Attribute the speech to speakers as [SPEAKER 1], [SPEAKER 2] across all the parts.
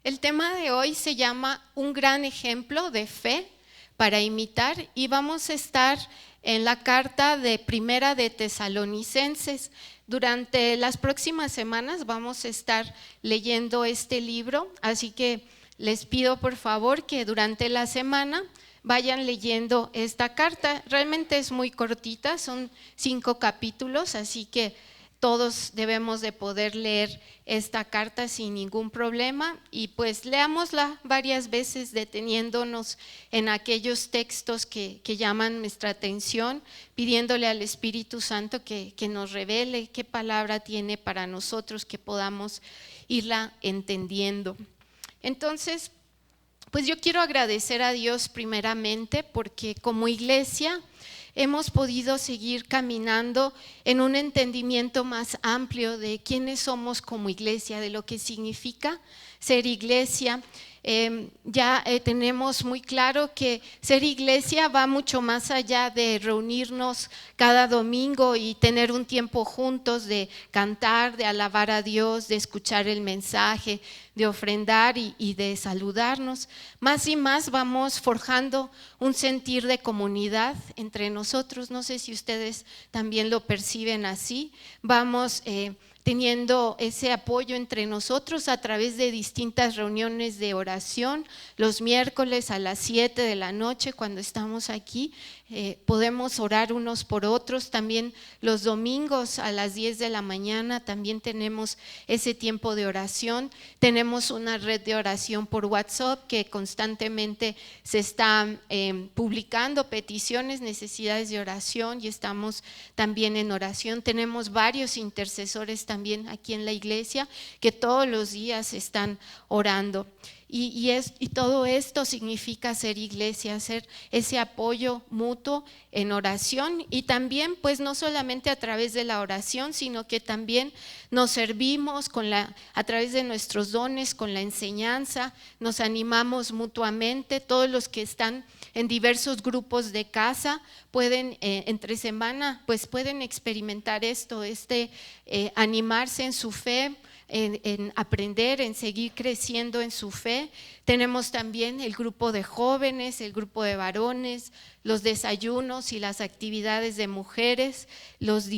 [SPEAKER 1] El tema de hoy se llama Un gran ejemplo de fe para imitar y vamos a estar en la carta de Primera de Tesalonicenses. Durante las próximas semanas vamos a estar leyendo este libro, así que les pido por favor que durante la semana vayan leyendo esta carta. Realmente es muy cortita, son 5 capítulos, así que todos debemos de poder leer esta carta sin ningún problema y pues leámosla varias veces deteniéndonos en aquellos textos que llaman nuestra atención, pidiéndole al Espíritu Santo que nos revele qué palabra tiene para nosotros, que podamos irla entendiendo. Entonces, pues yo quiero agradecer a Dios primeramente porque como iglesia hemos podido seguir caminando en un entendimiento más amplio de quiénes somos como iglesia, de lo que significa ser iglesia. Tenemos muy claro que ser iglesia va mucho más allá de reunirnos cada domingo y tener un tiempo juntos de cantar, de alabar a Dios, de escuchar el mensaje, de ofrendar y de saludarnos. Más y más vamos forjando un sentir de comunidad entre nosotros. No sé si ustedes también lo perciben así. Vamos teniendo ese apoyo entre nosotros a través de distintas reuniones de oración. Los miércoles a las 7 de la noche cuando estamos aquí podemos orar unos por otros. También los domingos a las 10 de la mañana también tenemos ese tiempo de oración. Tenemos una red de oración por WhatsApp que constantemente se está publicando peticiones, necesidades de oración y estamos también en oración. Tenemos varios intercesores también aquí en la iglesia que todos los días están orando. Y todo esto significa ser iglesia, hacer ese apoyo mutuo en oración y también pues no solamente a través de la oración, sino que también nos servimos a través de nuestros dones, con la enseñanza, nos animamos mutuamente. Todos los que están en diversos grupos de casa pueden entre semana pues pueden experimentar esto, animarse en su fe, en aprender, en seguir creciendo en su fe. Tenemos también el grupo de jóvenes, el grupo de varones, los desayunos y las actividades de mujeres, los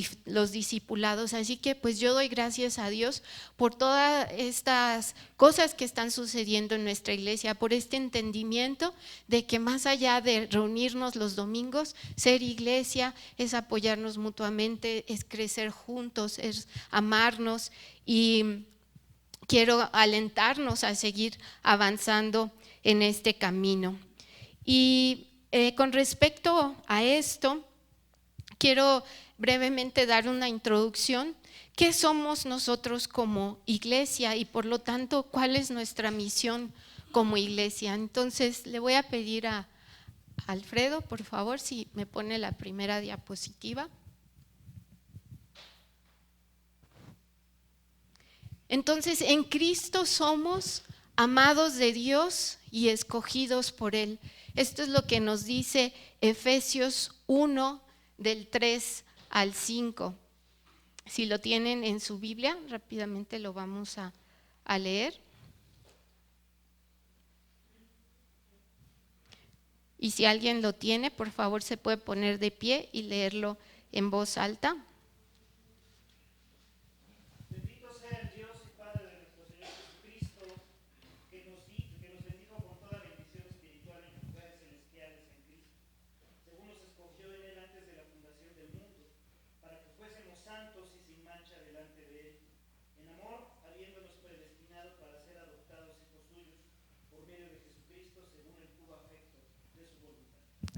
[SPEAKER 1] discipulados. Así que pues yo doy gracias a Dios por todas estas cosas que están sucediendo en nuestra iglesia, por este entendimiento de que más allá de reunirnos los domingos, ser iglesia es apoyarnos mutuamente, es crecer juntos, es amarnos y quiero alentarnos a seguir avanzando en este camino. Y con respecto a esto, quiero brevemente dar una introducción. ¿Qué somos nosotros como iglesia y por lo tanto cuál es nuestra misión como iglesia? Entonces le voy a pedir a Alfredo, por favor, si me pone la primera diapositiva. Entonces, en Cristo somos amados de Dios y escogidos por Él. Esto es lo que nos dice Efesios 1, del 3 al 5. Si lo tienen en su Biblia, rápidamente lo vamos a leer. Y si alguien lo tiene, por favor se puede poner de pie y leerlo en voz alta.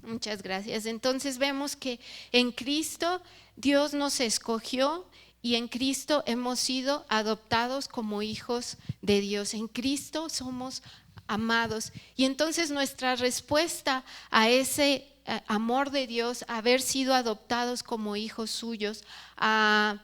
[SPEAKER 1] Muchas gracias. Entonces vemos que en Cristo Dios nos escogió y en Cristo hemos sido adoptados como hijos de Dios. En Cristo somos amados. Y entonces nuestra respuesta a ese amor de Dios, a haber sido adoptados como hijos suyos, a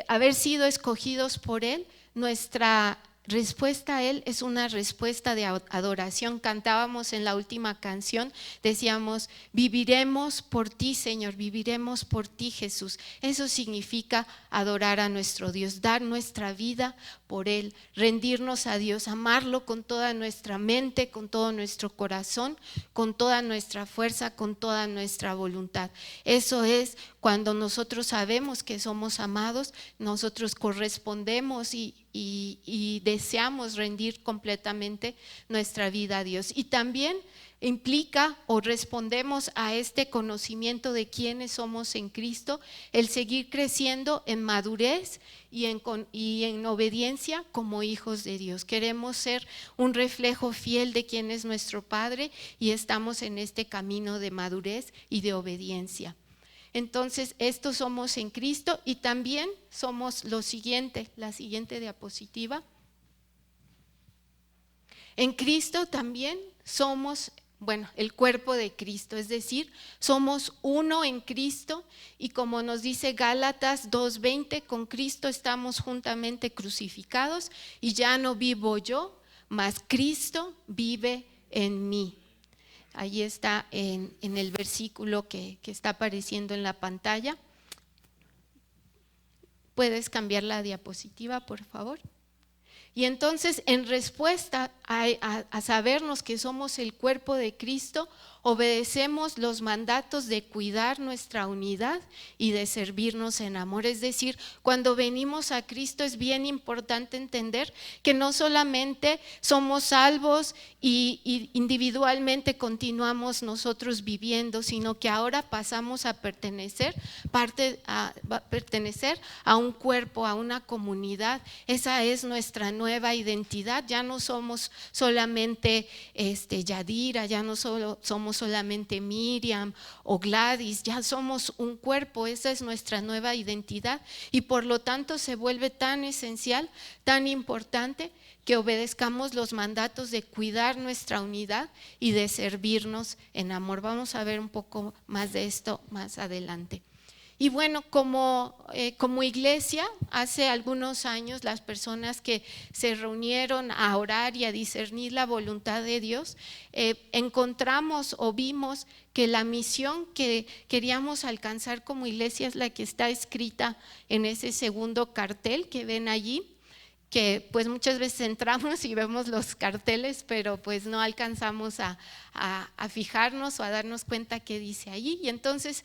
[SPEAKER 1] haber sido escogidos por Él, nuestra respuesta a Él es una respuesta de adoración. Cantábamos en la última canción, decíamos, viviremos por ti, Señor, viviremos por ti, Jesús. Eso significa adorar a nuestro Dios, dar nuestra vida por Él, rendirnos a Dios, amarlo con toda nuestra mente, con todo nuestro corazón, con toda nuestra fuerza, con toda nuestra voluntad. Eso es cuando nosotros sabemos que somos amados, nosotros correspondemos y deseamos rendir completamente nuestra vida a Dios. Y también implica o respondemos a este conocimiento de quiénes somos en Cristo, el seguir creciendo en madurez y en obediencia como hijos de Dios. Queremos ser un reflejo fiel de quién es nuestro Padre y estamos en este camino de madurez y de obediencia. Entonces, estos somos en Cristo y también somos lo siguiente, la siguiente diapositiva. En Cristo también somos, el cuerpo de Cristo, es decir, somos uno en Cristo y como nos dice Gálatas 2:20, con Cristo estamos juntamente crucificados y ya no vivo yo, mas Cristo vive en mí. Ahí está en el versículo que está apareciendo en la pantalla. ¿Puedes cambiar la diapositiva, por favor? Y entonces, en respuesta a sabernos que somos el cuerpo de Cristo, obedecemos los mandatos de cuidar nuestra unidad y de servirnos en amor. Es decir, cuando venimos a Cristo es bien importante entender que no solamente somos salvos y individualmente continuamos nosotros viviendo, sino que ahora pasamos a pertenecer a un cuerpo, a una comunidad. Esa es nuestra nueva identidad. Ya no somos solamente Yadira, ya no somos solamente Miriam o Gladys, ya somos un cuerpo. Esa es nuestra nueva identidad y por lo tanto se vuelve tan esencial, tan importante que obedezcamos los mandatos de cuidar nuestra unidad y de servirnos en amor. Vamos a ver un poco más de esto más adelante. Y bueno, como iglesia, hace algunos años las personas que se reunieron a orar y a discernir la voluntad de Dios, encontramos o vimos que la misión que queríamos alcanzar como iglesia es la que está escrita en ese segundo cartel que ven allí, que pues muchas veces entramos y vemos los carteles, pero pues no alcanzamos a fijarnos o a darnos cuenta qué dice allí. Y entonces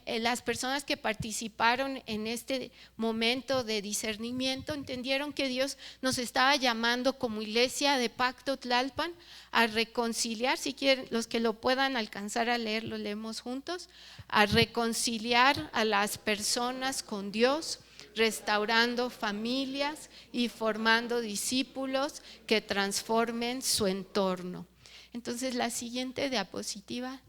[SPEAKER 1] las personas que participaron en este momento de discernimiento entendieron que Dios nos estaba llamando como iglesia de Pacto Tlalpan a reconciliar, si quieren, los que lo puedan alcanzar a leer, lo leemos juntos, a reconciliar a las personas con Dios, restaurando familias y formando discípulos que transformen su entorno. Entonces, la siguiente diapositiva.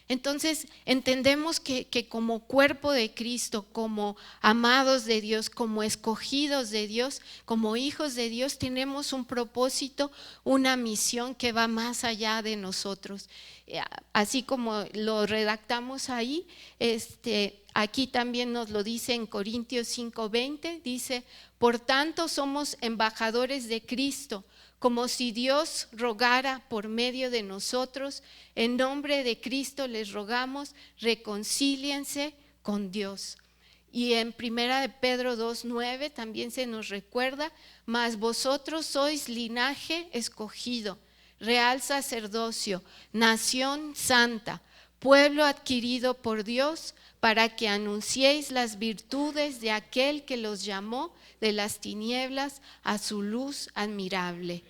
[SPEAKER 1] Entonces, entendemos que como cuerpo de Cristo, como amados de Dios, como escogidos de Dios, como hijos de Dios, tenemos un propósito, una misión que va más allá de nosotros. Así como lo redactamos ahí, aquí también nos lo dice en Corintios 5:20, dice, por tanto somos embajadores de Cristo, como si Dios rogara por medio de nosotros, en nombre de Cristo les rogamos, reconcíliense con Dios. Y en 1 Pedro 2:9 también se nos recuerda, mas vosotros sois linaje escogido, real sacerdocio, nación santa, pueblo adquirido por Dios, para que anunciéis las virtudes de aquel que los llamó de las tinieblas a su luz admirable.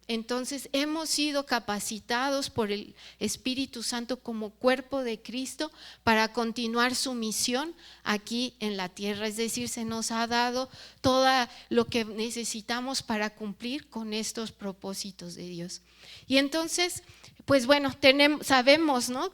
[SPEAKER 1] Entonces hemos sido capacitados por el Espíritu Santo como cuerpo de Cristo para continuar su misión aquí en la tierra. Es decir, se nos ha dado todo lo que necesitamos para cumplir con estos propósitos de Dios. Y entonces, pues bueno, sabemos, ¿no?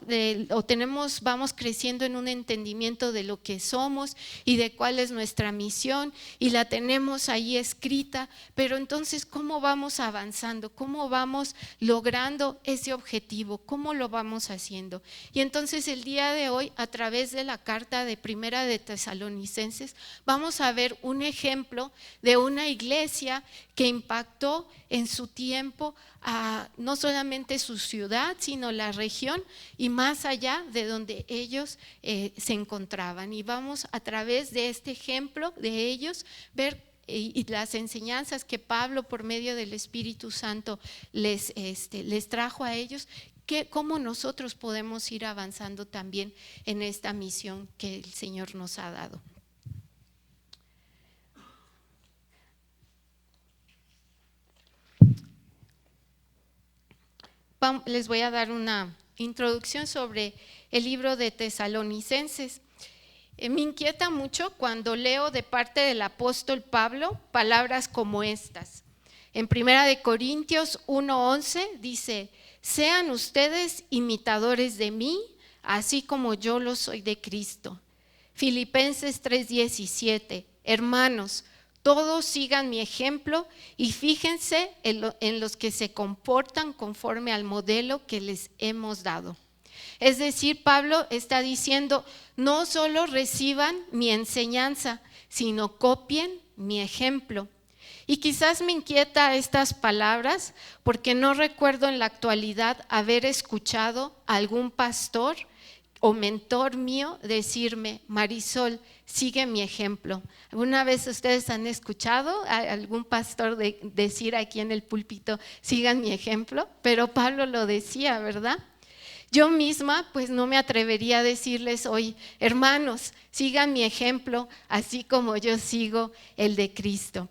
[SPEAKER 1] Vamos creciendo en un entendimiento de lo que somos y de cuál es nuestra misión y la tenemos ahí escrita, pero entonces, ¿cómo vamos avanzando? avanzando? ¿Cómo vamos logrando ese objetivo? ¿Cómo lo vamos haciendo? Y entonces el día de hoy, a través de la carta de Primera de Tesalonicenses, vamos a ver un ejemplo de una iglesia que impactó en su tiempo a no solamente su ciudad, sino la región y más allá de donde ellos se encontraban. Y vamos a través de este ejemplo de ellos ver y las enseñanzas que Pablo por medio del Espíritu Santo les trajo a ellos, cómo nosotros podemos ir avanzando también en esta misión que el Señor nos ha dado. Les voy a dar una introducción sobre el libro de Tesalonicenses. Me inquieta mucho cuando leo de parte del apóstol Pablo palabras como estas. En 1 Corintios 1:11 dice: sean ustedes imitadores de mí, así como yo lo soy de Cristo. Filipenses 3:17: hermanos, todos sigan mi ejemplo y fíjense en los que se comportan conforme al modelo que les hemos dado. Es decir, Pablo está diciendo, no solo reciban mi enseñanza, sino copien mi ejemplo. Y quizás me inquieta estas palabras porque no recuerdo en la actualidad haber escuchado a algún pastor o mentor mío decirme: Marisol, sigue mi ejemplo. ¿Alguna vez ustedes han escuchado a algún pastor decir aquí en el púlpito: sigan mi ejemplo? Pero Pablo lo decía, ¿verdad? Yo misma pues no me atrevería a decirles hoy: hermanos, sigan mi ejemplo, así como yo sigo el de Cristo.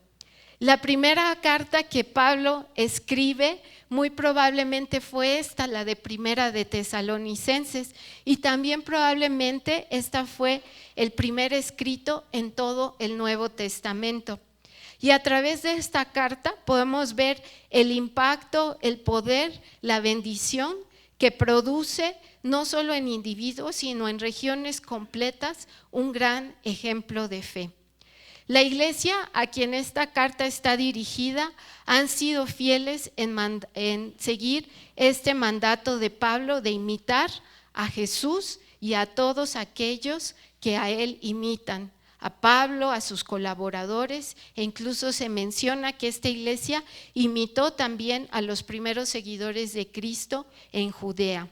[SPEAKER 1] La primera carta que Pablo escribe muy probablemente fue esta, la de Primera de Tesalonicenses, y también probablemente esta fue el primer escrito en todo el Nuevo Testamento. Y a través de esta carta podemos ver el impacto, el poder, la bendición que produce no solo en individuos, sino en regiones completas, un gran ejemplo de fe. La iglesia a quien esta carta está dirigida han sido fieles en seguir este mandato de Pablo de imitar a Jesús y a todos aquellos que a él imitan, a Pablo, a sus colaboradores, e incluso se menciona que esta iglesia imitó también a los primeros seguidores de Cristo en Judea.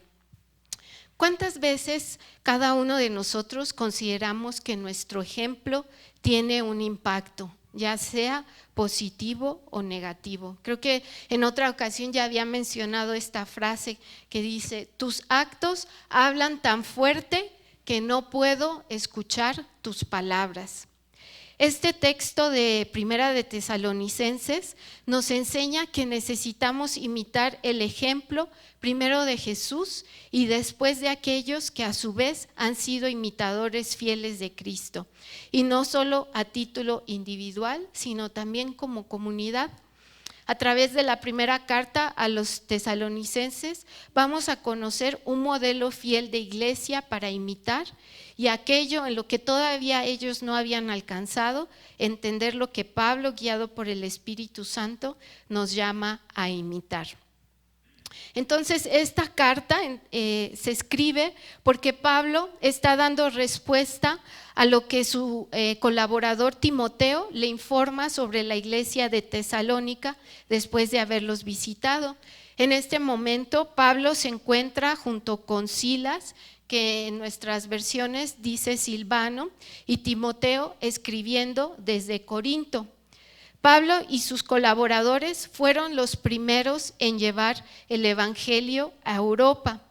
[SPEAKER 1] ¿Cuántas veces cada uno de nosotros consideramos que nuestro ejemplo tiene un impacto, ya sea positivo o negativo? Creo que en otra ocasión ya había mencionado esta frase que dice: tus actos hablan tan fuerte que no puedo escuchar tus palabras. Este texto de Primera de Tesalonicenses nos enseña que necesitamos imitar el ejemplo primero de Jesús y después de aquellos que a su vez han sido imitadores fieles de Cristo. Y no solo a título individual, sino también como comunidad. A través de la primera carta a los tesalonicenses vamos a conocer un modelo fiel de iglesia para imitar y aquello en lo que todavía ellos no habían alcanzado, entender lo que Pablo, guiado por el Espíritu Santo, nos llama a imitar. Entonces esta carta se escribe porque Pablo está dando respuesta a lo que su colaborador Timoteo le informa sobre la iglesia de Tesalónica después de haberlos visitado. En este momento Pablo se encuentra junto con Silas, que en nuestras versiones dice Silvano, y Timoteo escribiendo desde Corinto. Pablo y sus colaboradores fueron los primeros en llevar el evangelio a Europa,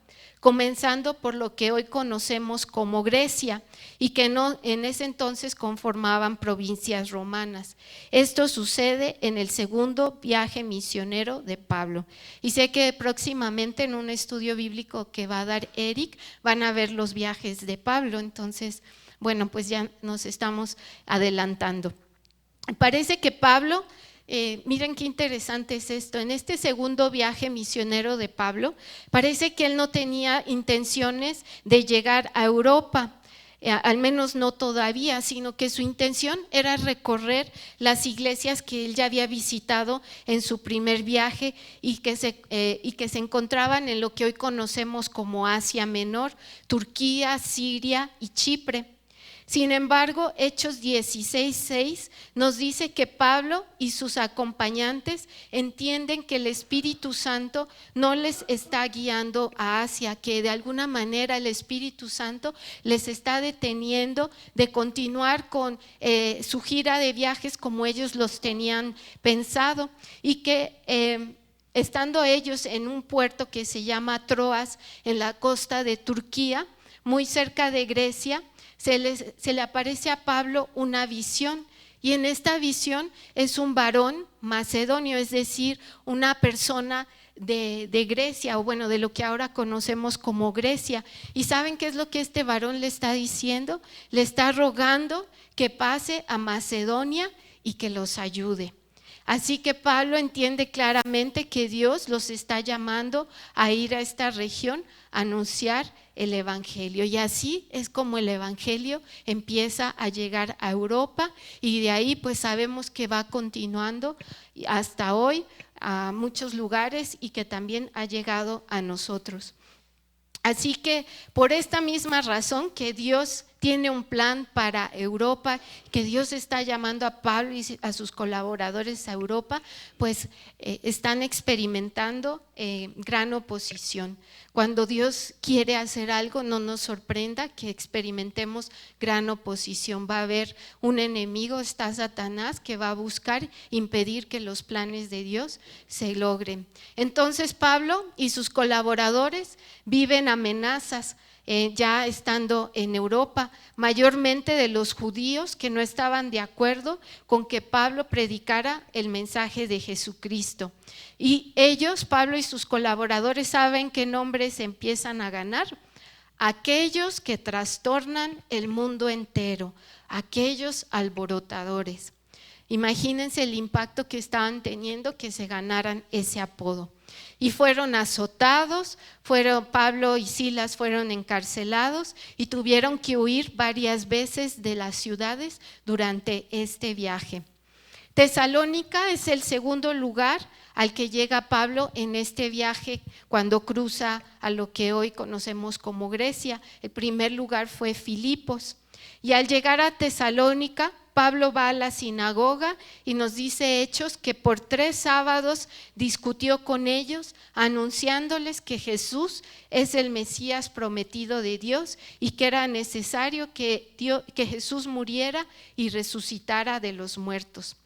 [SPEAKER 1] comenzando por lo que hoy conocemos como Grecia y que en ese entonces conformaban provincias romanas. Esto sucede en el segundo viaje misionero de Pablo. Y sé que próximamente en un estudio bíblico que va a dar Eric van a ver los viajes de Pablo. Entonces, bueno, pues ya nos estamos adelantando. Parece que Pablo, miren qué interesante es esto, en este segundo viaje misionero de Pablo, parece que él no tenía intenciones de llegar a Europa. al menos no todavía, sino que su intención era recorrer las iglesias que él ya había visitado en su primer viaje y que se encontraban en lo que hoy conocemos como Asia Menor, Turquía, Siria y Chipre. Sin embargo, Hechos 16:6 nos dice que Pablo y sus acompañantes entienden que el Espíritu Santo no les está guiando a Asia, que de alguna manera el Espíritu Santo les está deteniendo de continuar con su gira de viajes como ellos los tenían pensado, y que estando ellos en un puerto que se llama Troas, en la costa de Turquía, muy cerca de Grecia, se le aparece a Pablo una visión, y en esta visión es un varón macedonio, es decir, una persona de Grecia, o bueno, de lo que ahora conocemos como Grecia. ¿Y saben qué es lo que este varón le está diciendo? Le está rogando que pase a Macedonia y que los ayude. Así que Pablo entiende claramente que Dios los está llamando a ir a esta región a anunciar el evangelio, y así es como el evangelio empieza a llegar a Europa, y de ahí pues sabemos que va continuando hasta hoy a muchos lugares y que también ha llegado a nosotros. Así que por esta misma razón que Dios tiene un plan para Europa, que Dios está llamando a Pablo y a sus colaboradores a Europa, pues están experimentando gran oposición. Cuando Dios quiere hacer algo, no nos sorprenda que experimentemos gran oposición. Va a haber un enemigo, está Satanás, que va a buscar impedir que los planes de Dios se logren. Entonces Pablo y sus colaboradores viven amenazas ya estando en Europa, mayormente de los judíos que no estaban de acuerdo con que Pablo predicara el mensaje de Jesucristo. Y ellos, Pablo y sus colaboradores, ¿saben qué nombres empiezan a ganar? Aquellos que trastornan el mundo entero, aquellos alborotadores. Imagínense el impacto que estaban teniendo que se ganaran ese apodo. Y fueron azotados, Pablo y Silas fueron encarcelados y tuvieron que huir varias veces de las ciudades durante este viaje. Tesalónica es el segundo lugar al que llega Pablo en este viaje cuando cruza a lo que hoy conocemos como Grecia. El primer lugar fue Filipos. Y al llegar a Tesalónica, Pablo va a la sinagoga y nos dice Hechos que por 3 sábados discutió con ellos, anunciándoles que Jesús es el Mesías prometido de Dios y que era necesario que Jesús muriera y resucitara de los muertos.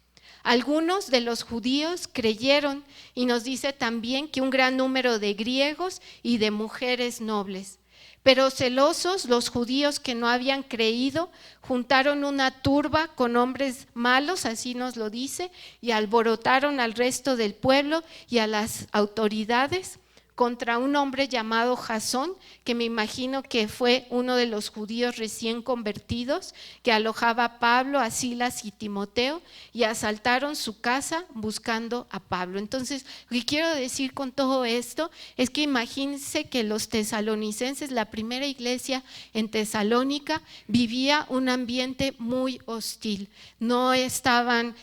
[SPEAKER 1] Algunos de los judíos creyeron, y nos dice también que un gran número de griegos y de mujeres nobles. Pero celosos los judíos que no habían creído juntaron una turba con hombres malos, así nos lo dice, y alborotaron al resto del pueblo y a las autoridades contra un hombre llamado Jasón, que me imagino que fue uno de los judíos recién convertidos, que alojaba a Pablo, a Silas y Timoteo, y asaltaron su casa buscando a Pablo. Entonces, lo que quiero decir con todo esto es que imagínense que los tesalonicenses, la primera iglesia en Tesalónica, vivía un ambiente muy hostil. No estaban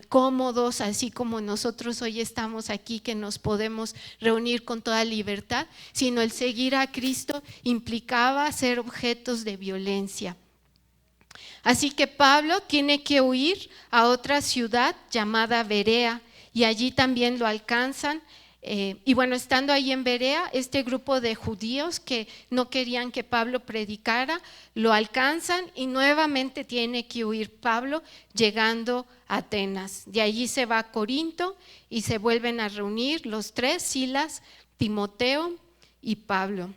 [SPEAKER 1] cómodos, así como nosotros hoy estamos aquí, que nos podemos reunir con toda libertad, sino el seguir a Cristo implicaba ser objetos de violencia. Así que Pablo tiene que huir a otra ciudad llamada Berea, y allí también lo alcanzan. Y bueno, estando ahí en Berea, este grupo de judíos que no querían que Pablo predicara, lo alcanzan y nuevamente tiene que huir Pablo, llegando a Atenas. De allí se va a Corinto y se vuelven a reunir los 3, Silas, Timoteo y Pablo.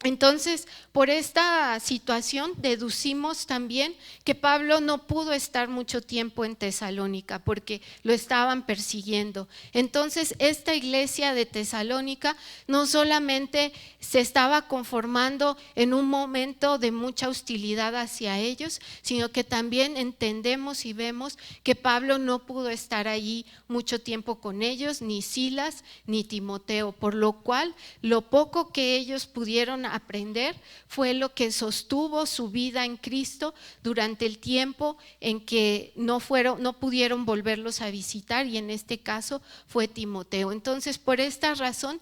[SPEAKER 1] Entonces, por esta situación deducimos también que Pablo no pudo estar mucho tiempo en Tesalónica porque lo estaban persiguiendo. Entonces, esta iglesia de Tesalónica no solamente se estaba conformando en un momento de mucha hostilidad hacia ellos, sino que también entendemos y vemos que Pablo no pudo estar allí mucho tiempo con ellos, ni Silas ni Timoteo, por lo cual lo poco que ellos pudieron aprender fue lo que sostuvo su vida en Cristo durante el tiempo en que no pudieron volverlos a visitar, y en este caso fue Timoteo. Entonces, por esta razón,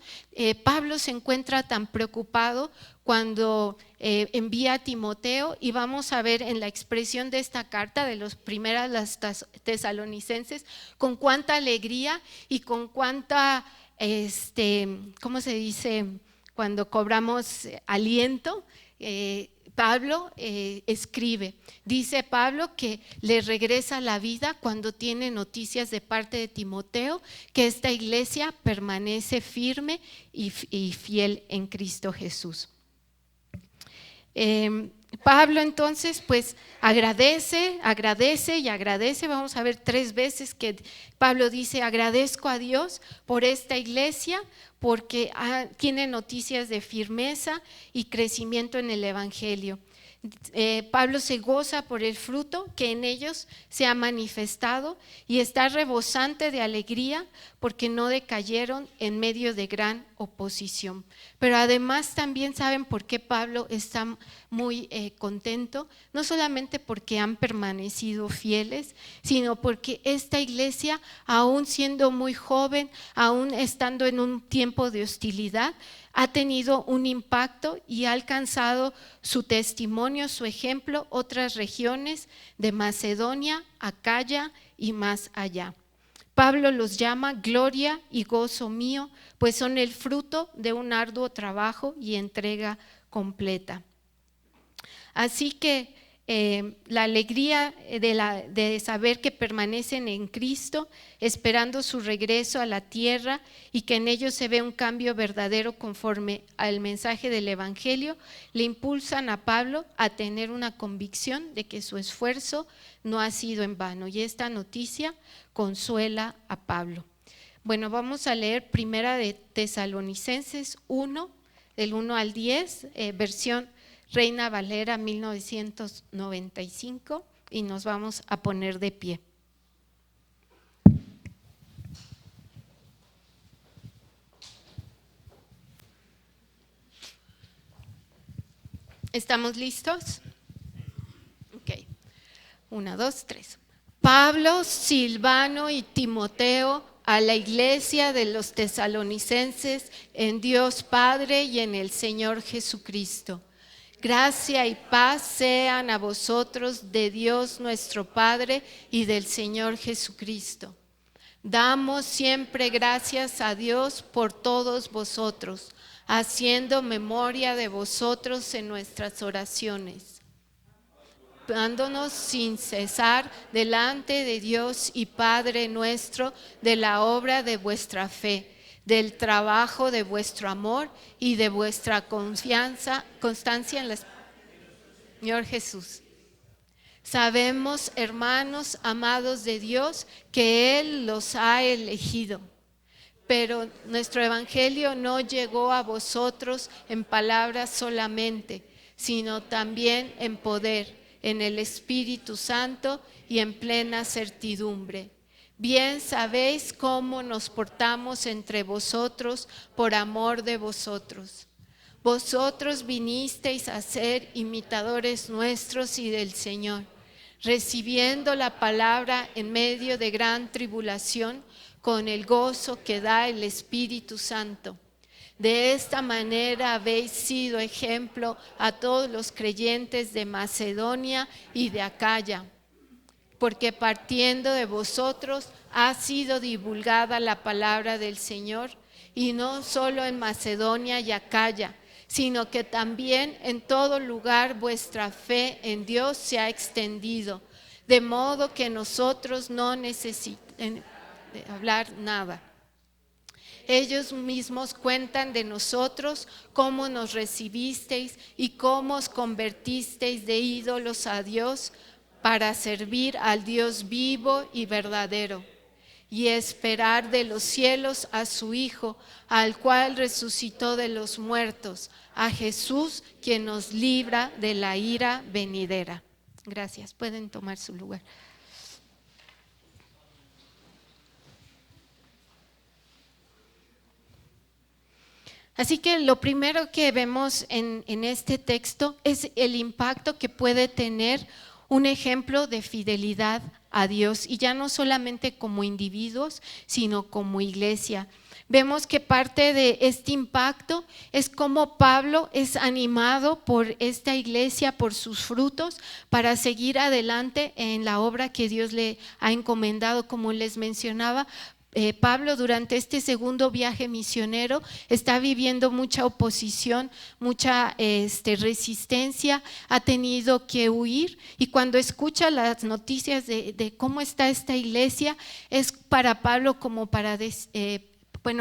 [SPEAKER 1] Pablo se encuentra tan preocupado cuando envía a Timoteo, y vamos a ver en la expresión de esta carta de los primeras las tesalonicenses con cuánta alegría y con cuánta, ¿cómo se dice? Cuando cobramos aliento, Pablo escribe, dice Pablo que le regresa la vida cuando tiene noticias de parte de Timoteo, que esta iglesia permanece firme y fiel en Cristo Jesús. Pablo entonces pues agradece y agradece. Vamos a ver 3 veces que Pablo dice: agradezco a Dios por esta iglesia, porque tiene noticias de firmeza y crecimiento en el evangelio. Pablo se goza por el fruto que en ellos se ha manifestado y está rebosante de alegría porque no decayeron en medio de gran oposición. Pero además también saben por qué Pablo está muy contento, no solamente porque han permanecido fieles, sino porque esta iglesia, aún siendo muy joven, aún estando en un tiempo de hostilidad, ha tenido un impacto y ha alcanzado su testimonio, su ejemplo, otras regiones de Macedonia, Acaya y más allá. Pablo los llama gloria y gozo mío, pues son el fruto de un arduo trabajo y entrega completa. Así que la alegría de saber que permanecen en Cristo, esperando su regreso a la tierra, y que en ellos se ve un cambio verdadero conforme al mensaje del evangelio, le impulsan a Pablo a tener una convicción de que su esfuerzo no ha sido en vano, y esta noticia consuela a Pablo. Bueno, vamos a leer Primera de Tesalonicenses 1, del 1 al 10, versión Reina Valera 1995, y nos vamos a poner de pie. ¿Estamos listos? Ok. 1, 2, 3. Pablo, Silvano y Timoteo, a la iglesia de los tesalonicenses, en Dios Padre y en el Señor Jesucristo. Gracia y paz sean a vosotros de Dios nuestro Padre y del Señor Jesucristo. Damos siempre gracias a Dios por todos vosotros, haciendo memoria de vosotros en nuestras oraciones, dándonos sin cesar delante de Dios y Padre nuestro de la obra de vuestra fe, del trabajo de vuestro amor y de vuestra constancia en el Señor Jesús. Sabemos, hermanos amados de Dios, que Él los ha elegido, pero nuestro evangelio no llegó a vosotros en palabras solamente, sino también en poder, en el Espíritu Santo y en plena certidumbre. Bien sabéis cómo nos portamos entre vosotros por amor de vosotros. Vosotros vinisteis a ser imitadores nuestros y del Señor, recibiendo la palabra en medio de gran tribulación, con el gozo que da el Espíritu Santo. De esta manera habéis sido ejemplo a todos los creyentes de Macedonia y de Acaya, porque partiendo de vosotros ha sido divulgada la palabra del Señor, y no solo en Macedonia y Acaya, sino que también en todo lugar vuestra fe en Dios se ha extendido, de modo que nosotros no necesitamos hablar nada. Ellos mismos cuentan de nosotros cómo nos recibisteis y cómo os convertisteis de ídolos a Dios para servir al Dios vivo y verdadero, y esperar de los cielos a su Hijo, al cual resucitó de los muertos, a Jesús, quien nos libra de la ira venidera. Gracias. Pueden tomar su lugar. Así que lo primero que vemos en este texto es el impacto que puede tener un ejemplo de fidelidad a Dios, y ya no solamente como individuos, sino como iglesia. Vemos que parte de este impacto es cómo Pablo es animado por esta iglesia, por sus frutos, para seguir adelante en la obra que Dios le ha encomendado. Como les mencionaba, Pablo durante este segundo viaje misionero está viviendo mucha oposición, mucha resistencia, ha tenido que huir, y cuando escucha las noticias de cómo está esta iglesia, es para Pablo como para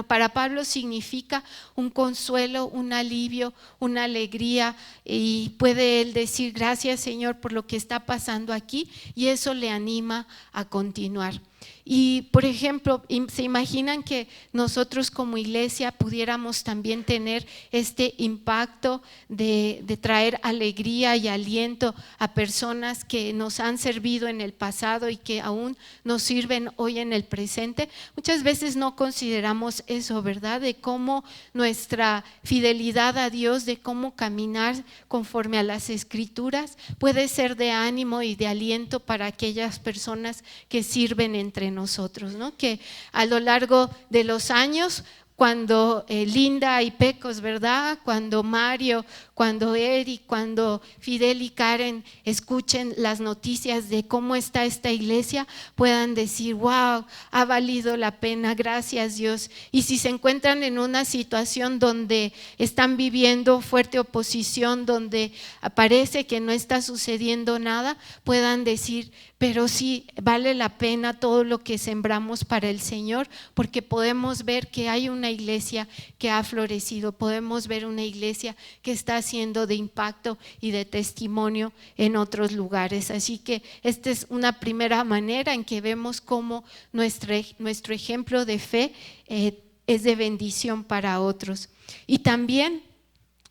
[SPEAKER 1] para Pablo significa un consuelo, un alivio, una alegría, y puede él decir gracias, Señor, por lo que está pasando aquí, y eso le anima a continuar. Y por ejemplo, ¿se imaginan que nosotros como iglesia pudiéramos también tener este impacto de traer alegría y aliento a personas que nos han servido en el pasado y que aún nos sirven hoy en el presente? Muchas veces no consideramos eso, ¿verdad? De cómo nuestra fidelidad a Dios, de cómo caminar conforme a las Escrituras puede ser de ánimo y de aliento para aquellas personas que sirven entre nosotros, ¿no? Que a lo largo de los años, cuando Linda y Pecos, ¿verdad? Cuando Mario, cuando Eric, cuando Fidel y Karen escuchen las noticias de cómo está esta iglesia, puedan decir, wow, ha valido la pena, gracias Dios. Y si se encuentran en una situación donde están viviendo fuerte oposición, donde parece que no está sucediendo nada, puedan decir, pero sí vale la pena todo lo que sembramos para el Señor, porque podemos ver que hay una iglesia que ha florecido, podemos ver una iglesia que está siendo de impacto y de testimonio en otros lugares. Así que esta es una primera manera en que vemos cómo nuestro ejemplo de fe es de bendición para otros. Y también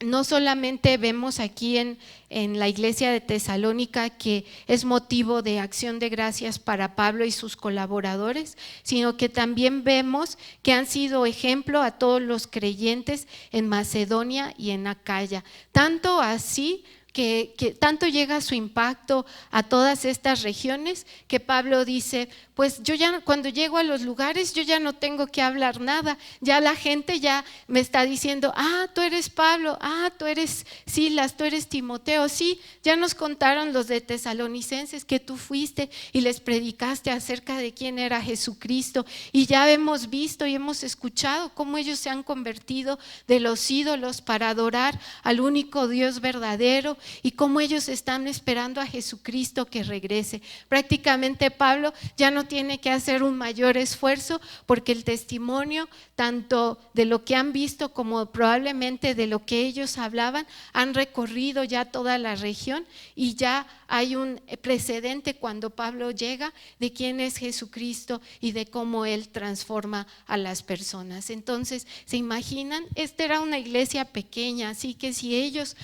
[SPEAKER 1] no solamente vemos aquí en la iglesia de Tesalónica que es motivo de acción de gracias para Pablo y sus colaboradores, sino que también vemos que han sido ejemplo a todos los creyentes en Macedonia y en Acaya. Tanto así que tanto llega su impacto a todas estas regiones que Pablo dice, pues yo ya cuando llego a los lugares yo ya no tengo que hablar nada, ya la gente ya me está diciendo, tú eres Pablo, tú eres Silas, tú eres Timoteo, sí, ya nos contaron los de Tesalonicenses que tú fuiste y les predicaste acerca de quién era Jesucristo, y ya hemos visto y hemos escuchado cómo ellos se han convertido de los ídolos para adorar al único Dios verdadero, y cómo ellos están esperando a Jesucristo que regrese. Prácticamente Pablo ya no tiene que hacer un mayor esfuerzo, porque el testimonio tanto de lo que han visto como probablemente de lo que ellos hablaban han recorrido ya toda la región, y ya hay un precedente cuando Pablo llega de quién es Jesucristo y de cómo Él transforma a las personas. Entonces, ¿se imaginan? Esta era una iglesia pequeña, así que si ellos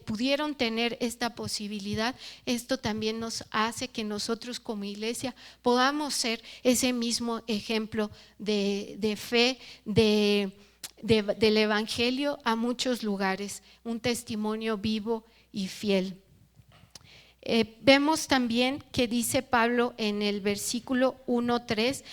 [SPEAKER 1] pudieron tener esta posibilidad, esto también nos hace que nosotros como iglesia podamos ser ese mismo ejemplo de fe, del evangelio a muchos lugares, un testimonio vivo y fiel. Vemos también que dice Pablo en el versículo 1:3,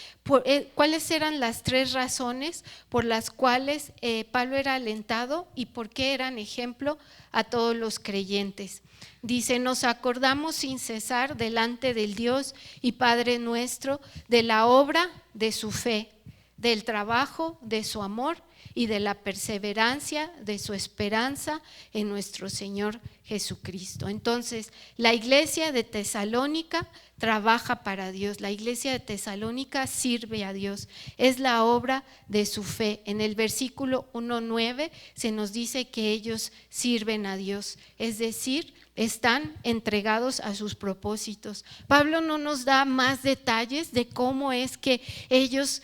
[SPEAKER 1] cuáles eran las 3 razones por las cuales Pablo era alentado y por qué eran ejemplo a todos los creyentes. Dice, nos acordamos sin cesar delante del Dios y Padre nuestro de la obra de su fe, del trabajo de su amor y de la perseverancia de su esperanza en nuestro Señor Jesucristo. Entonces, la iglesia de Tesalónica trabaja para Dios, la iglesia de Tesalónica sirve a Dios, es la obra de su fe. En el versículo 1:9 se nos dice que ellos sirven a Dios, es decir, están entregados a sus propósitos. Pablo no nos da más detalles de cómo es que ellos,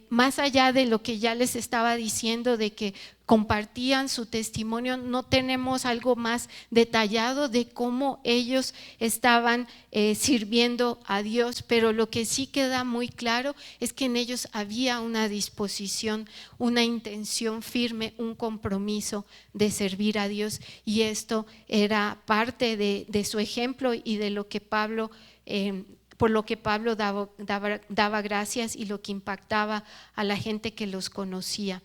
[SPEAKER 1] más allá de lo que ya les estaba diciendo, de que compartían su testimonio. No tenemos algo más detallado de cómo ellos estaban sirviendo a Dios, pero lo que sí queda muy claro es que en ellos había una disposición, una intención firme, un compromiso de servir a Dios, y esto era parte de su ejemplo y de lo que Pablo por lo que Pablo daba gracias y lo que impactaba a la gente que los conocía.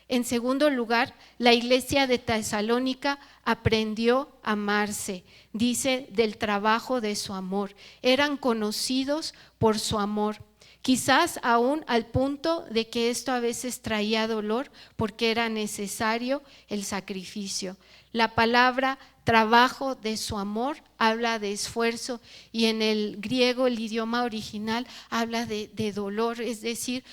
[SPEAKER 1] En segundo lugar, la iglesia de Tesalónica aprendió a amarse, dice del trabajo de su amor. Eran conocidos por su amor, quizás aún al punto de que esto a veces traía dolor porque era necesario el sacrificio. La palabra trabajo de su amor habla de esfuerzo, y en el griego, el idioma original, habla de dolor, es decir,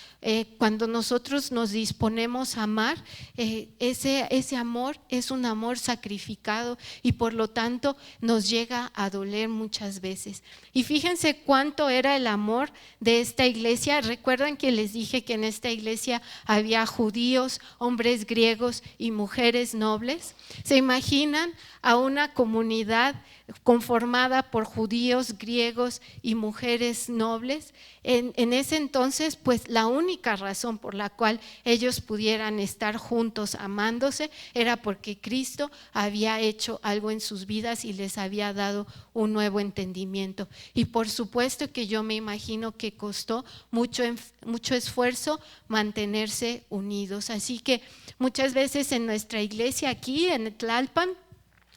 [SPEAKER 1] cuando nosotros nos disponemos a amar, ese amor es un amor sacrificado y por lo tanto nos llega a doler muchas veces. Y fíjense cuánto era el amor de esta iglesia. Recuerdan que les dije que en esta iglesia había judíos, hombres griegos y mujeres nobles. ¿Se imaginan a una comunidad conformada por judíos, griegos y mujeres nobles? En ese entonces, pues la única razón por la cual ellos pudieran estar juntos amándose era porque Cristo había hecho algo en sus vidas y les había dado un nuevo entendimiento. Y por supuesto que yo me imagino que costó mucho esfuerzo mantenerse unidos. Así que muchas veces en nuestra iglesia aquí en Tlalpan,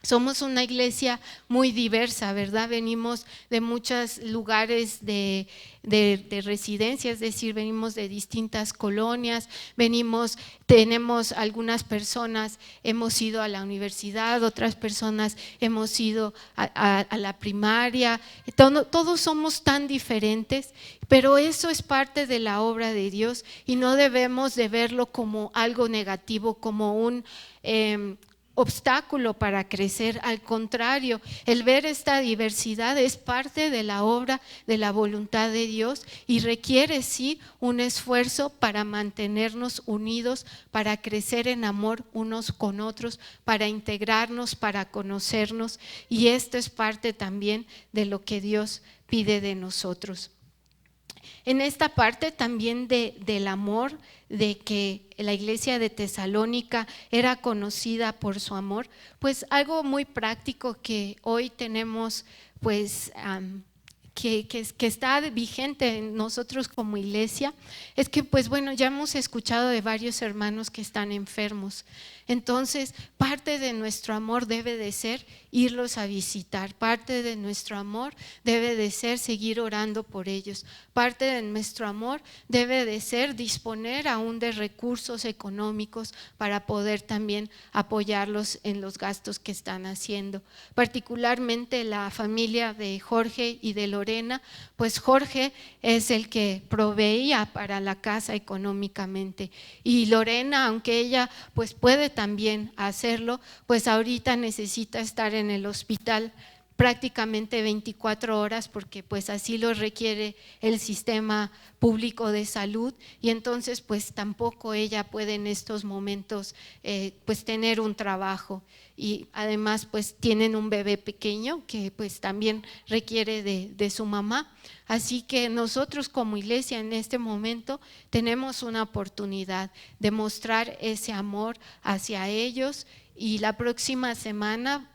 [SPEAKER 1] somos una iglesia muy diversa, ¿verdad? Venimos de muchos lugares de residencia, es decir, venimos de distintas colonias, tenemos algunas personas, hemos ido a la universidad, otras personas hemos ido a la primaria, todos somos tan diferentes, pero eso es parte de la obra de Dios y no debemos de verlo como algo negativo, como un obstáculo para crecer. Al contrario, el ver esta diversidad es parte de la obra de la voluntad de Dios y requiere sí un esfuerzo para mantenernos unidos, para crecer en amor unos con otros, para integrarnos, para conocernos, y esto es parte también de lo que Dios pide de nosotros. En esta parte también del amor, de que la iglesia de Tesalónica era conocida por su amor, pues algo muy práctico que hoy tenemos, pues que está vigente en nosotros como iglesia, es que pues bueno, ya hemos escuchado de varios hermanos que están enfermos. Entonces, parte de nuestro amor debe de ser irlos a visitar, parte de nuestro amor debe de ser seguir orando por ellos, parte de nuestro amor debe de ser disponer aún de recursos económicos para poder también apoyarlos en los gastos que están haciendo. Particularmente la familia de Jorge y de Lorena, pues Jorge es el que proveía para la casa económicamente, y Lorena, aunque ella pues puede también hacerlo, pues ahorita necesita estar en el hospital prácticamente 24 horas porque pues así lo requiere el sistema público de salud, y entonces pues tampoco ella puede en estos momentos pues tener un trabajo, y además pues tienen un bebé pequeño que pues también requiere de su mamá. Así que nosotros como iglesia en este momento tenemos una oportunidad de mostrar ese amor hacia ellos, y la próxima semana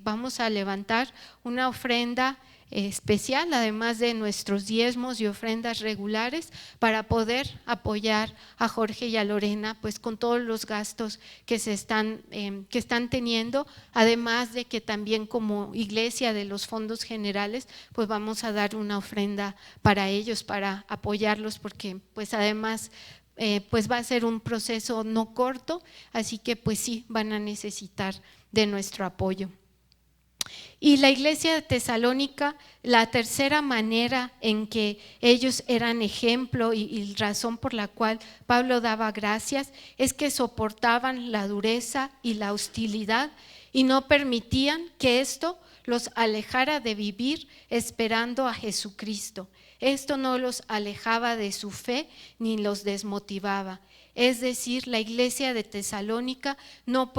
[SPEAKER 1] vamos a levantar una ofrenda especial, además de nuestros diezmos y ofrendas regulares, para poder apoyar a Jorge y a Lorena pues con todos los gastos que están teniendo, además de que también como iglesia de los fondos generales pues vamos a dar una ofrenda para ellos, para apoyarlos, porque pues además pues va a ser un proceso no corto, así que pues sí van a necesitar de nuestro apoyo. Y la iglesia de Tesalónica, la tercera manera en que ellos eran ejemplo y razón por la cual Pablo daba gracias, es que soportaban la dureza y la hostilidad y no permitían que esto los alejara de vivir esperando a Jesucristo. Esto no los alejaba de su fe ni los desmotivaba. es decir, la iglesia de Tesalónica no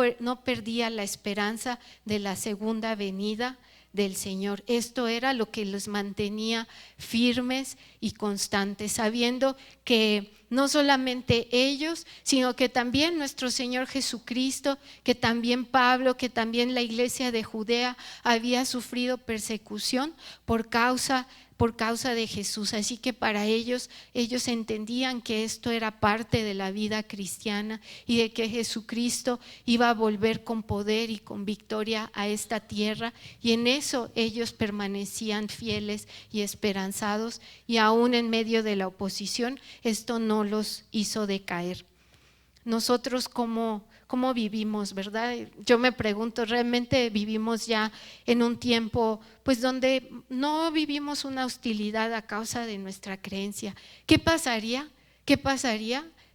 [SPEAKER 1] perdía la esperanza de la segunda venida del Señor. Esto era lo que los mantenía firmes y constantes, sabiendo que no solamente ellos, sino que también nuestro Señor Jesucristo, que también Pablo, que también la iglesia de Judea había sufrido persecución por causa de Jesús. Así que para ellos entendían que esto era parte de la vida cristiana y de que Jesucristo iba a volver con poder y con victoria a esta tierra, y en eso ellos permanecían fieles y esperanzados, y aún en medio de la oposición esto no los hizo decaer. Nosotros ¿cómo vivimos, verdad? Yo me pregunto, ¿realmente vivimos ya en un tiempo pues donde no vivimos una hostilidad a causa de nuestra creencia? ¿Qué pasaría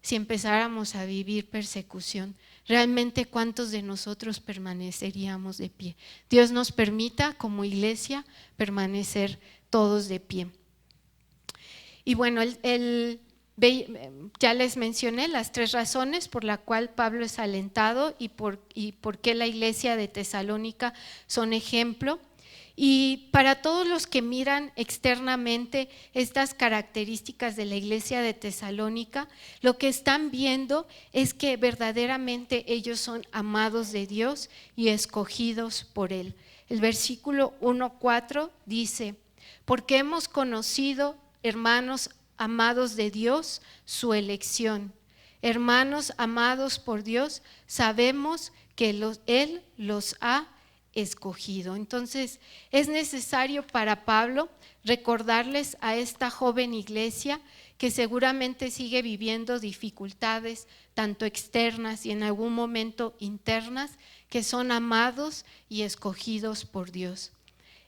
[SPEAKER 1] si empezáramos a vivir persecución? ¿Realmente cuántos de nosotros permaneceríamos de pie? Dios nos permita como iglesia permanecer todos de pie. Y bueno, ya les mencioné las 3 razones por la cual Pablo es alentado y por qué la iglesia de Tesalónica son ejemplo. Y para todos los que miran externamente estas características de la iglesia de Tesalónica, lo que están viendo es que verdaderamente ellos son amados de Dios y escogidos por Él. El versículo 1:4 dice: porque hemos conocido, hermanos amados de Dios, su elección. Hermanos amados por Dios, sabemos que Él los ha escogido. Entonces es necesario para Pablo recordarles a esta joven iglesia que seguramente sigue viviendo dificultades tanto externas y en algún momento internas, que son amados y escogidos por Dios.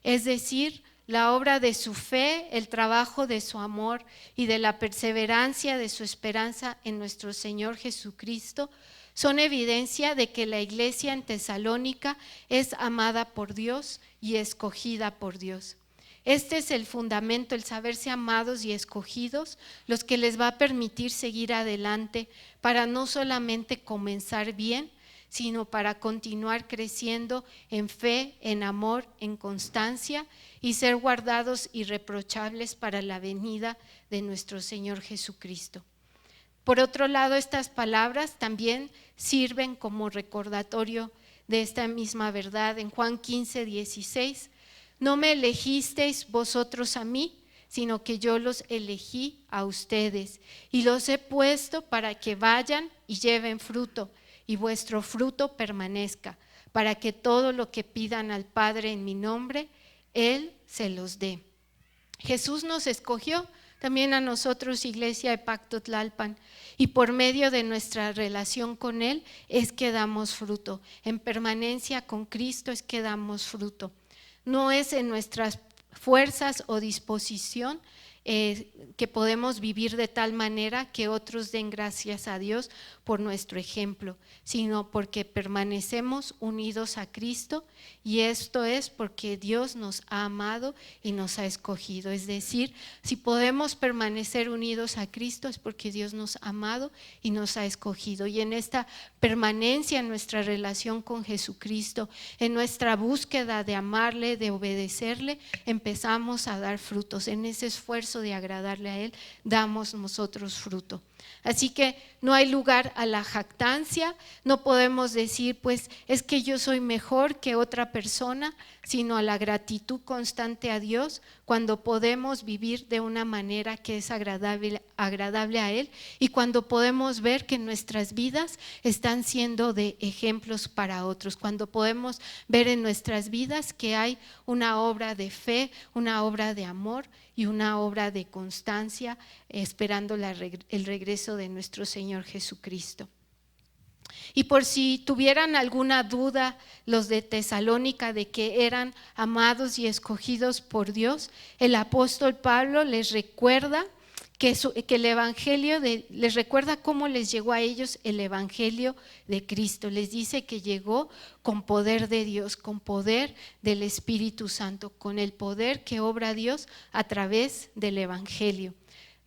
[SPEAKER 1] Es decir, la obra de su fe, el trabajo de su amor y de la perseverancia de su esperanza en nuestro Señor Jesucristo son evidencia de que la iglesia en Tesalónica es amada por Dios y escogida por Dios. Este es el fundamento, el saberse amados y escogidos, los que les va a permitir seguir adelante para no solamente comenzar bien, sino para continuar creciendo en fe, en amor, en constancia y ser guardados irreprochables para la venida de nuestro Señor Jesucristo. Por otro lado, estas palabras también sirven como recordatorio de esta misma verdad. En Juan 15:16, no me elegisteis vosotros a mí, sino que yo los elegí a ustedes y los he puesto para que vayan y lleven fruto, y vuestro fruto permanezca, para que todo lo que pidan al Padre en mi nombre, Él se los dé. Jesús nos escogió también a nosotros, Iglesia de Pacto Tlalpan, y por medio de nuestra relación con Él es que damos fruto. En permanencia con Cristo es que damos fruto. No es en nuestras fuerzas o disposición que podemos vivir de tal manera que otros den gracias a Dios por nuestro ejemplo, sino porque permanecemos unidos a Cristo, y esto es porque Dios nos ha amado y nos ha escogido. Es decir, si podemos permanecer unidos a Cristo es porque Dios nos ha amado y nos ha escogido, y en esta permanencia en nuestra relación con Jesucristo, en nuestra búsqueda de amarle, de obedecerle, empezamos a dar frutos. En ese esfuerzo de agradarle a Él, damos nosotros fruto. Así que no hay lugar a la jactancia, no podemos decir pues es que yo soy mejor que otra persona, sino a la gratitud constante a Dios cuando podemos vivir de una manera que es agradable a Él, y cuando podemos ver que nuestras vidas están siendo de ejemplos para otros, cuando podemos ver en nuestras vidas que hay una obra de fe, una obra de amor y una obra de constancia, esperando el regreso de nuestro Señor Jesucristo. Y por si tuvieran alguna duda los de Tesalónica de que eran amados y escogidos por Dios, el apóstol Pablo les recuerda que el evangelio les recuerda cómo les llegó a ellos el evangelio de Cristo. Les dice que llegó con poder de Dios, con poder del Espíritu Santo, con el poder que obra Dios a través del evangelio.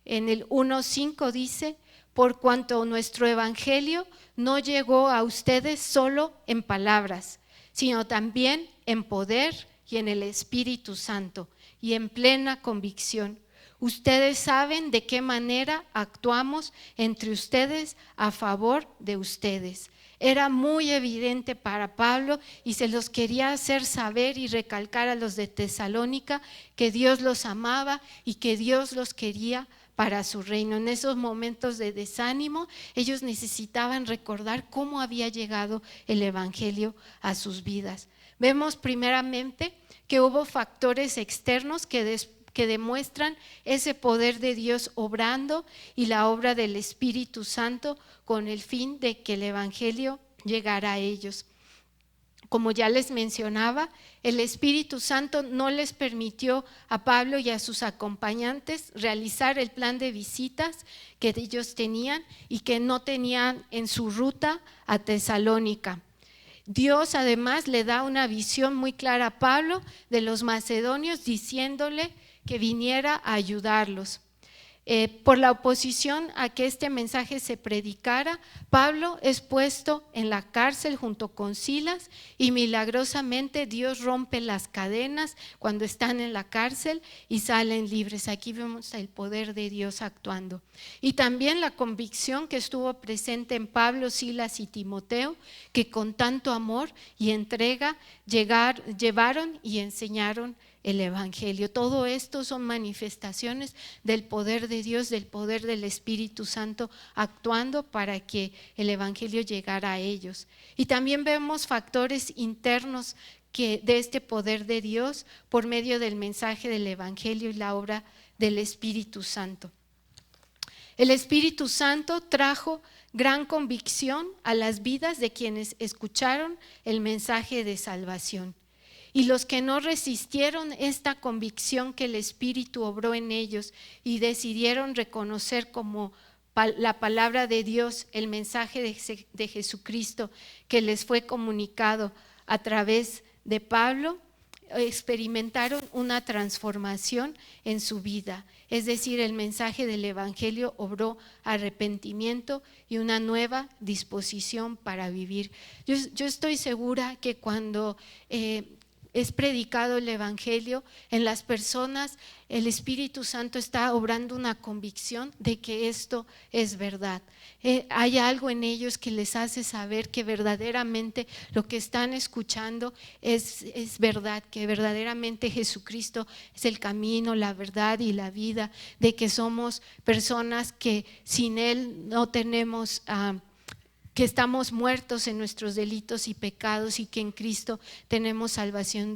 [SPEAKER 1] En el 1:5 dice: por cuanto nuestro evangelio no llegó a ustedes solo en palabras, sino también en poder y en el Espíritu Santo y en plena convicción. Ustedes saben de qué manera actuamos entre ustedes a favor de ustedes. Era muy evidente para Pablo y se los quería hacer saber y recalcar a los de Tesalónica que Dios los amaba y que Dios los quería para su reino. En esos momentos de desánimo, ellos necesitaban recordar cómo había llegado el evangelio a sus vidas. Vemos primeramente que hubo factores externos que demuestran ese poder de Dios obrando y la obra del Espíritu Santo con el fin de que el evangelio llegara a ellos. Como ya les mencionaba, el Espíritu Santo no les permitió a Pablo y a sus acompañantes realizar el plan de visitas que ellos tenían y que no tenían en su ruta a Tesalónica. Dios además le da una visión muy clara a Pablo de los macedonios, diciéndole que viniera a ayudarlos. Por la oposición a que este mensaje se predicara, Pablo es puesto en la cárcel junto con Silas y milagrosamente Dios rompe las cadenas cuando están en la cárcel y salen libres. Aquí vemos el poder de Dios actuando. Y también la convicción que estuvo presente en Pablo, Silas y Timoteo, que con tanto amor y entrega llevaron y enseñaron el evangelio. Todo esto son manifestaciones del poder de Dios, del poder del Espíritu Santo actuando para que el evangelio llegara a ellos. Y también vemos factores internos de este poder de Dios por medio del mensaje del evangelio y la obra del Espíritu Santo. El Espíritu Santo trajo gran convicción a las vidas de quienes escucharon el mensaje de salvación. Y los que no resistieron esta convicción que el Espíritu obró en ellos y decidieron reconocer como la palabra de Dios, el mensaje de Jesucristo que les fue comunicado a través de Pablo, experimentaron una transformación en su vida. Es decir, el mensaje del evangelio obró arrepentimiento y una nueva disposición para vivir. Yo estoy segura que cuando es predicado el evangelio, en las personas el Espíritu Santo está obrando una convicción de que esto es verdad. Hay algo en ellos que les hace saber que verdaderamente lo que están escuchando es verdad, que verdaderamente Jesucristo es el camino, la verdad y la vida, de que somos personas que sin Él no tenemos que estamos muertos en nuestros delitos y pecados y que en Cristo tenemos salvación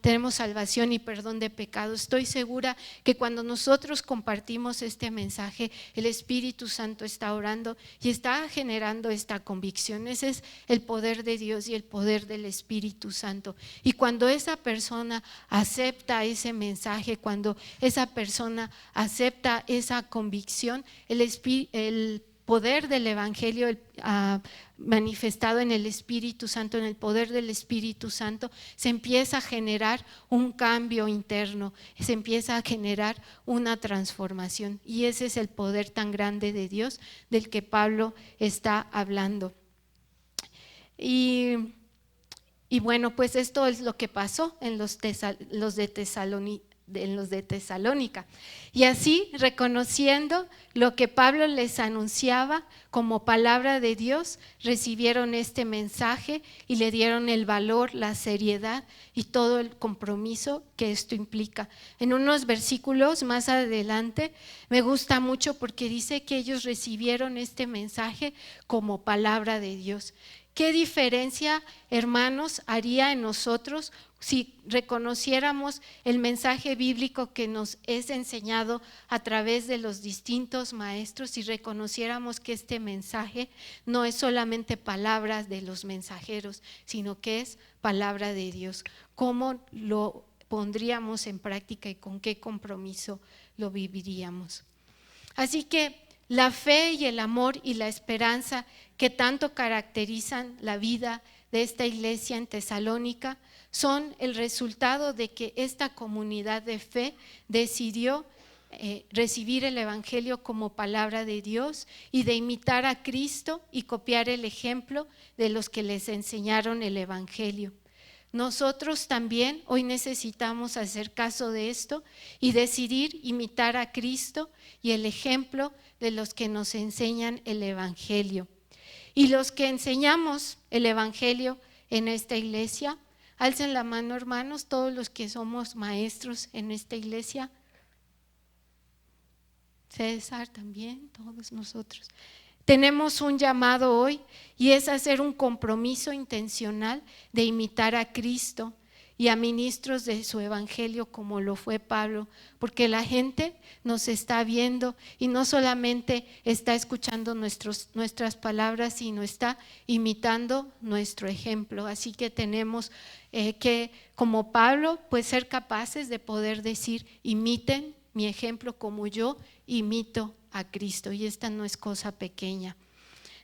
[SPEAKER 1] tenemos salvación y perdón de pecados. Estoy segura que cuando nosotros compartimos este mensaje, el Espíritu Santo está orando y está generando esta convicción. Ese es el poder de Dios y el poder del Espíritu Santo. Y cuando esa persona acepta ese mensaje, cuando esa persona acepta esa convicción, el poder del evangelio manifestado en el Espíritu Santo, en el poder del Espíritu Santo, se empieza a generar un cambio interno, se empieza a generar una transformación, y ese es el poder tan grande de Dios del que Pablo está hablando. Y bueno, pues esto es lo que pasó en los de Tesalónica. Y así, reconociendo lo que Pablo les anunciaba como palabra de Dios, recibieron este mensaje y le dieron el valor, la seriedad y todo el compromiso que esto implica. En unos versículos más adelante me gusta mucho porque dice que ellos recibieron este mensaje como palabra de Dios. ¿Qué diferencia, hermanos, haría en nosotros si reconociéramos el mensaje bíblico que nos es enseñado a través de los distintos maestros y reconociéramos que este mensaje no es solamente palabras de los mensajeros, sino que es palabra de Dios? ¿Cómo lo pondríamos en práctica y con qué compromiso lo viviríamos? Así que la fe y el amor y la esperanza que tanto caracterizan la vida de esta iglesia en Tesalónica son el resultado de que esta comunidad de fe decidió recibir el Evangelio como palabra de Dios y de imitar a Cristo y copiar el ejemplo de los que les enseñaron el Evangelio. Nosotros también hoy necesitamos hacer caso de esto y decidir imitar a Cristo y el ejemplo de los que nos enseñan el Evangelio. Y los que enseñamos el Evangelio en esta iglesia, alcen la mano, hermanos, todos los que somos maestros en esta iglesia. César también, todos nosotros. Tenemos un llamado hoy y es hacer un compromiso intencional de imitar a Cristo y a ministros de su evangelio como lo fue Pablo, porque la gente nos está viendo y no solamente está escuchando nuestras palabras, sino está imitando nuestro ejemplo. Así que tenemos que, como Pablo, pues ser capaces de poder decir: imiten mi ejemplo como yo imito a Cristo. Y esta no es cosa pequeña.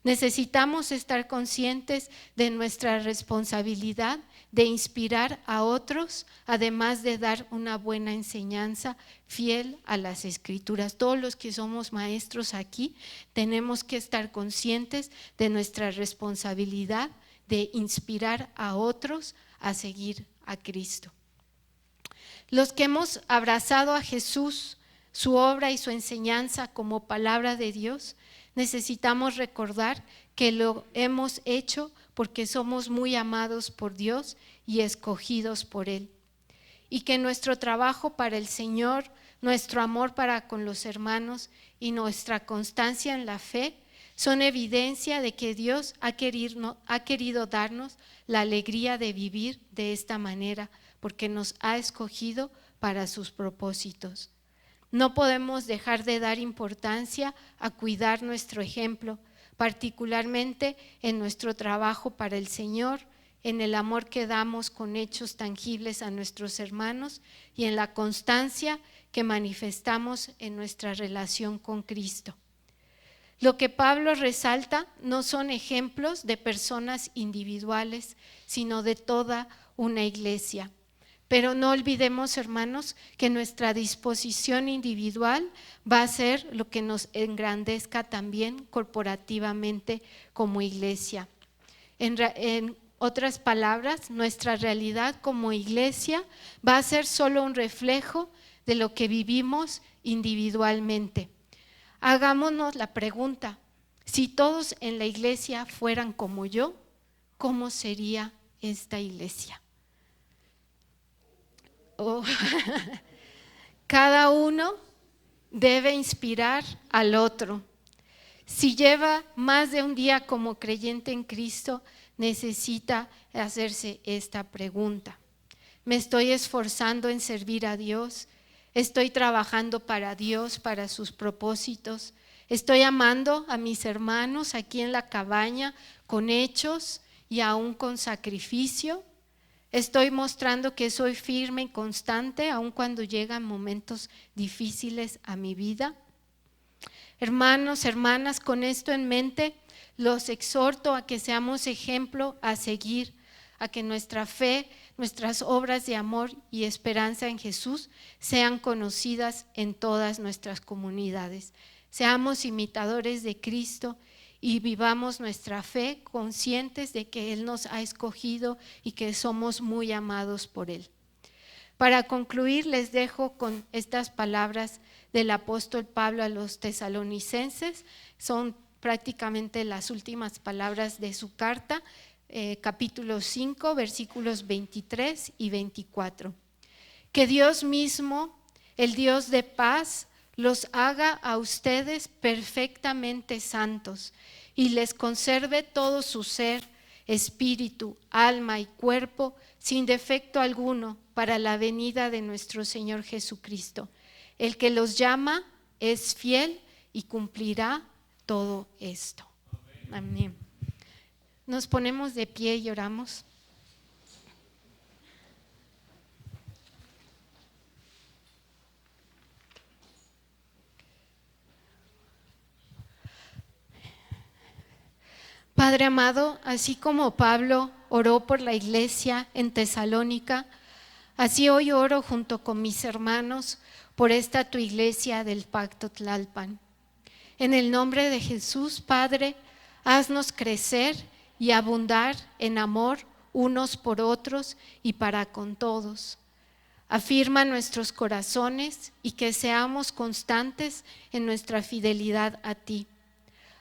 [SPEAKER 1] Necesitamos estar conscientes de nuestra responsabilidad de inspirar a otros, además de dar una buena enseñanza fiel a las Escrituras. Todos los que somos maestros aquí tenemos que estar conscientes de nuestra responsabilidad de inspirar a otros a seguir a Cristo. Los que hemos abrazado a Jesús, su obra y su enseñanza como palabra de Dios, necesitamos recordar que lo hemos hecho porque somos muy amados por Dios y escogidos por Él. Y que nuestro trabajo para el Señor, nuestro amor para con los hermanos y nuestra constancia en la fe son evidencia de que Dios ha querido darnos la alegría de vivir de esta manera, porque nos ha escogido para sus propósitos. No podemos dejar de dar importancia a cuidar nuestro ejemplo, particularmente en nuestro trabajo para el Señor, en el amor que damos con hechos tangibles a nuestros hermanos y en la constancia que manifestamos en nuestra relación con Cristo. Lo que Pablo resalta no son ejemplos de personas individuales, sino de toda una iglesia. Pero no olvidemos, hermanos, que nuestra disposición individual va a ser lo que nos engrandezca también corporativamente como iglesia. En otras palabras, nuestra realidad como iglesia va a ser solo un reflejo de lo que vivimos individualmente. Hagámonos la pregunta: si todos en la iglesia fueran como yo, ¿cómo sería esta iglesia? Cada uno debe inspirar al otro. Si lleva más de un día como creyente en Cristo, necesita hacerse esta pregunta: ¿me estoy esforzando en servir a Dios? ¿Estoy trabajando para Dios, para sus propósitos? ¿Estoy amando a mis hermanos aquí en la cabaña con hechos y aún con sacrificio? ¿Estoy mostrando que soy firme y constante aun cuando llegan momentos difíciles a mi vida? Hermanos, hermanas, con esto en mente, los exhorto a que seamos ejemplo a seguir, a que nuestra fe, nuestras obras de amor y esperanza en Jesús sean conocidas en todas nuestras comunidades. Seamos imitadores de Cristo y vivamos nuestra fe conscientes de que Él nos ha escogido y que somos muy amados por Él. Para concluir, les dejo con estas palabras del apóstol Pablo a los tesalonicenses. Son prácticamente las últimas palabras de su carta, capítulo 5, versículos 23 y 24. Que Dios mismo, el Dios de paz, los haga a ustedes perfectamente santos y les conserve todo su ser, espíritu, alma y cuerpo sin defecto alguno para la venida de nuestro Señor Jesucristo. El que los llama es fiel y cumplirá todo esto. Amén. Nos ponemos de pie y oramos. Padre amado, así como Pablo oró por la iglesia en Tesalónica, así hoy oro junto con mis hermanos por esta tu iglesia del Pacto Tlalpan. En el nombre de Jesús, Padre, haznos crecer y abundar en amor unos por otros y para con todos. Afirma nuestros corazones y que seamos constantes en nuestra fidelidad a ti.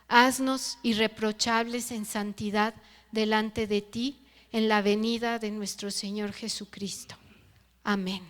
[SPEAKER 1] Haznos irreprochables en santidad delante de ti en la venida de nuestro Señor Jesucristo. Amén.